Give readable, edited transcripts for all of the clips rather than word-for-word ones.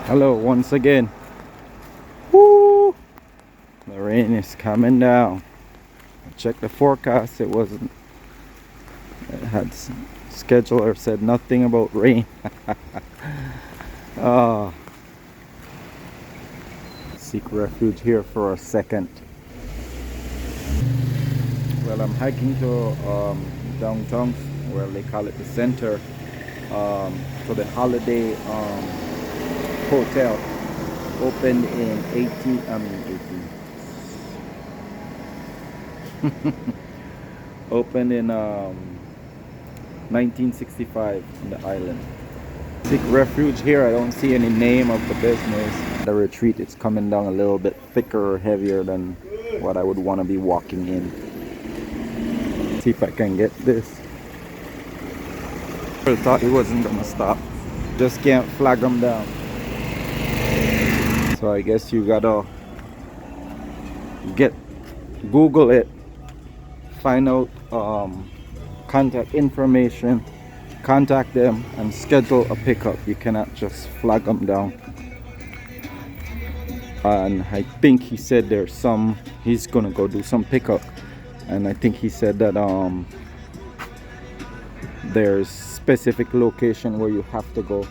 Hello once again. Woo! The rain is coming down. I checked the forecast. It wasn't. It had scheduler said nothing about rain. Ah, seek refuge here for a second. Well, I'm hiking to downtown, where they call it the center, for the Holiday Hotel. Opened in 18. Opened in 1965 on the island. Seek refuge here. I don't see any name of the business. The retreat, it's coming down a little bit thicker or heavier than what I would want to be walking in. See if I can get this. I thought he wasn't gonna stop. Just can't flag him down. So I guess you gotta Google it, find out contact information, contact them, and schedule a pickup. You cannot just flag them down. And I think he said he's gonna go do some pickup, and I think he said that there's specific location where you have to go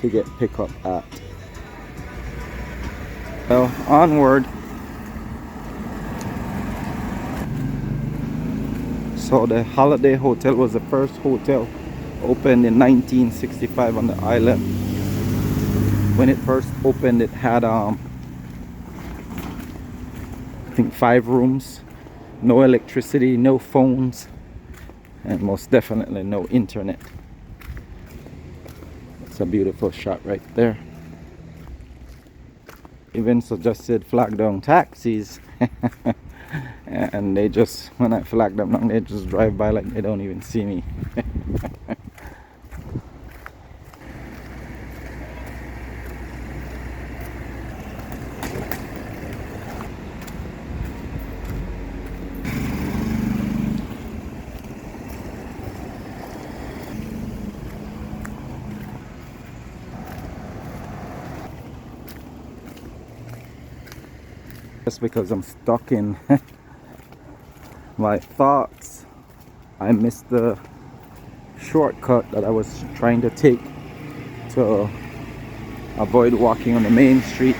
to get pickup at. Well, onward. So the Holiday Hotel was the first hotel opened in 1965 on the island. When it first opened, it had I think 5 rooms, no electricity, no phones, and most definitely no internet. It's a beautiful shot right there. Even suggested flag down taxis. And they just, when I flag them down, they just drive by like they don't even see me. Just because I'm stuck in my thoughts, I missed the shortcut that I was trying to take to avoid walking on the main street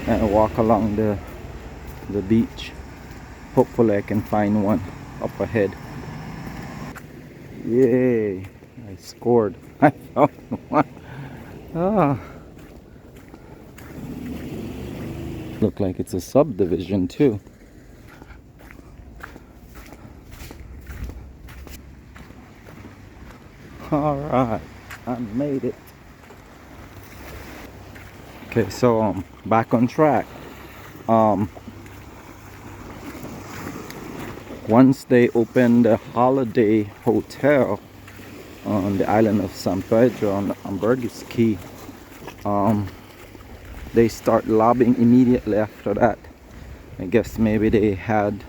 and walk along the beach. Hopefully I can find one up ahead. Yay, I scored. I found one. Ah, look like it's a subdivision too. Alright, I made it. Okay, so back on track. Once they opened the Holiday Hotel on the island of San Pedro on the ambergris Caye, they start lobbying immediately after that. I guess maybe they had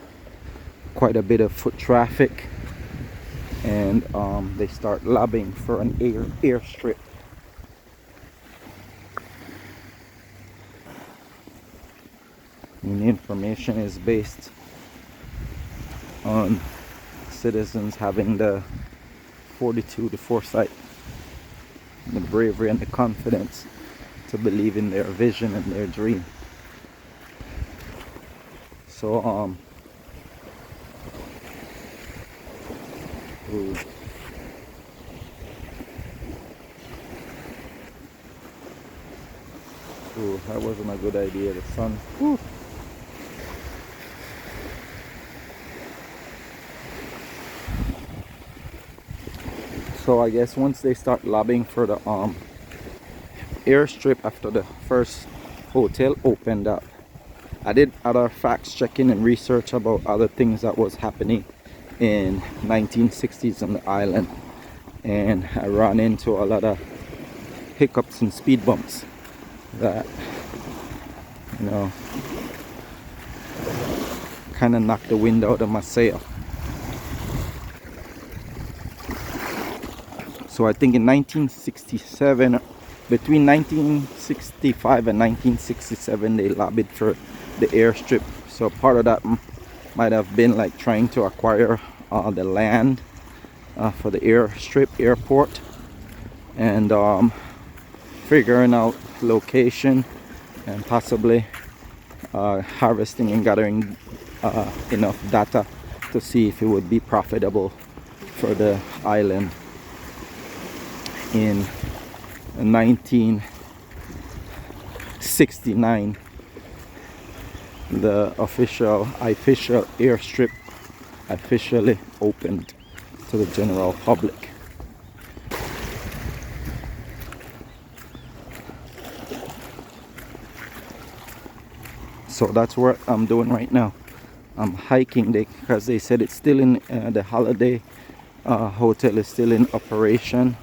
quite a bit of foot traffic, and they start lobbying for an airstrip. And the information is based on citizens having the fortitude, the foresight, the bravery, and the confidence to believe in their vision and their dream. So ooh. Ooh, that wasn't a good idea. The sun. Ooh. So I guess once they start lobbying for the airstrip after the first hotel opened up, I did other facts checking and research about other things that was happening in 1960s on the island, and I ran into a lot of hiccups and speed bumps that, you know, kind of knocked the wind out of my sail. So I think in 1967 between 1965 and 1967 they lobbied for the airstrip. So part of that might have been like trying to acquire the land for the airstrip airport, and figuring out location, and possibly harvesting and gathering enough data to see if it would be profitable for the island. In 1969, the official airstrip officially opened to the general public. So that's what I'm doing right now. I'm hiking because they said it's still in the Holiday Hotel is still in operation.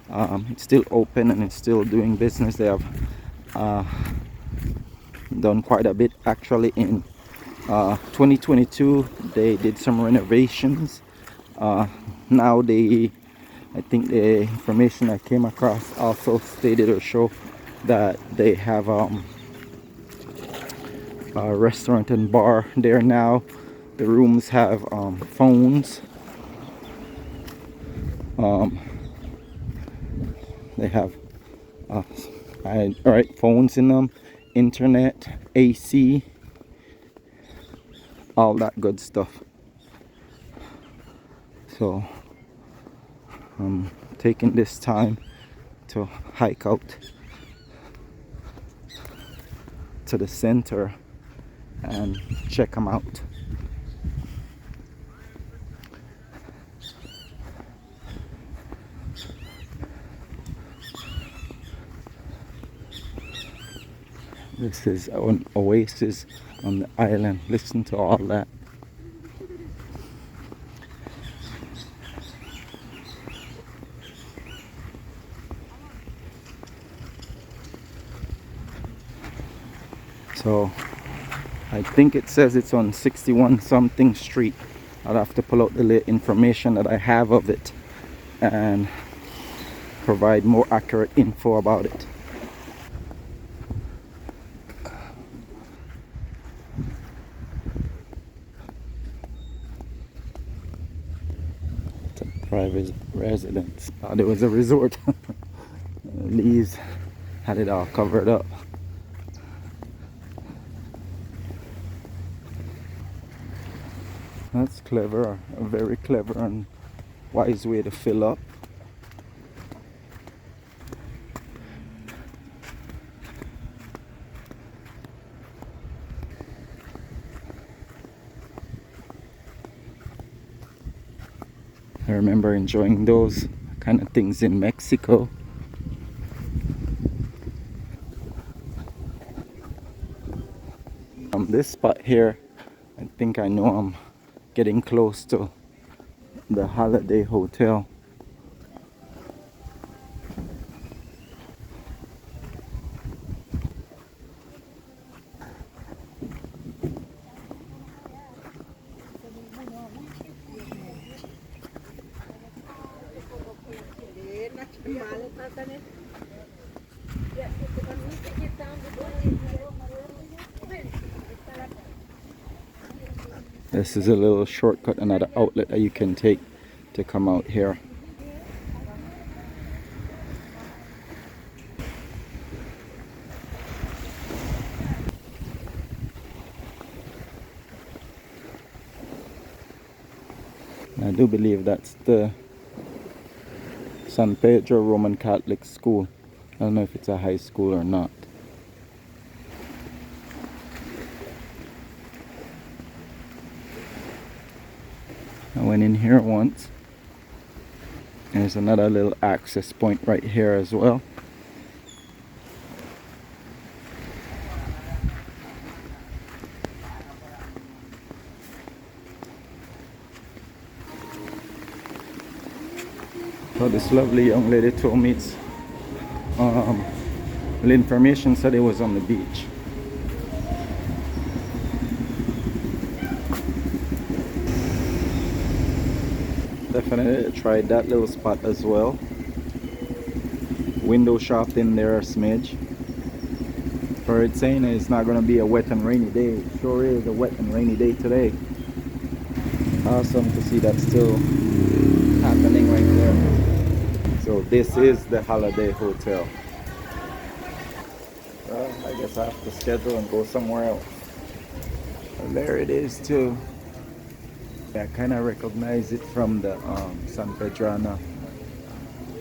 It's still open and it's still doing business. They have done quite a bit actually. In 2022 they did some renovations. Now I think the information I came across also stated or show that they have a restaurant and bar there now. The rooms have phones. They have phones in them, internet, AC, all that good stuff. So I'm taking this time to hike out to the center and check them out. This is an oasis on the island. Listen to all that. So I think it says it's on 61 something street. I'll have to pull out the information that I have of it and provide more accurate info about it. It's a private residence. There was a resort. Leaves had it all covered up. That's clever, a very clever and wise way to fill up. I remember enjoying those kind of things in Mexico. This spot here, I think I know I'm getting close to the Holiday Hotel. This is a little shortcut, another outlet that you can take to come out here. I do believe that's the San Pedro Roman Catholic School. I don't know if it's a high school or not. I went in here once. There's another little access point right here as well. So this lovely young lady told me it's the information said it was on the beach. Definitely tried that little spot as well. window shaft in there a smidge. For it saying it's not gonna be a wet and rainy day. It sure is a wet and rainy day today. Awesome to see that still happening right there. So this is the Holiday Hotel. Well, I guess I have to schedule and go somewhere else. And there it is too. I kind of recognize it from the San Pedrana,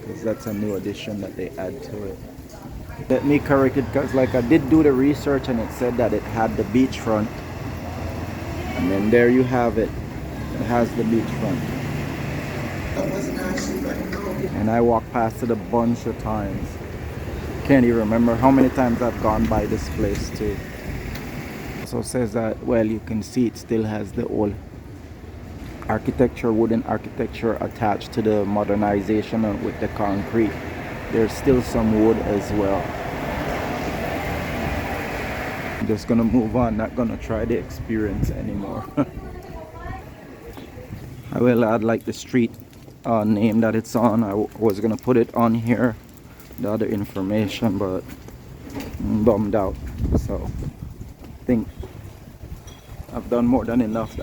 because that's a new addition that they add to it. Let me correct it, because like I did do the research and it said that it had the beachfront, and then there you have it. It has the beachfront. And I walked past it a bunch of times. Can't even remember how many times I've gone by this place too. Also says that, well, you can see it still has the old architecture, wooden architecture attached to the modernization with the concrete. There's still some wood as well. I'm just gonna move on, not gonna try the experience anymore. I will add like the street name that it's on. I was gonna put it on here, the other information, but I'm bummed out. So I think I've done more than enough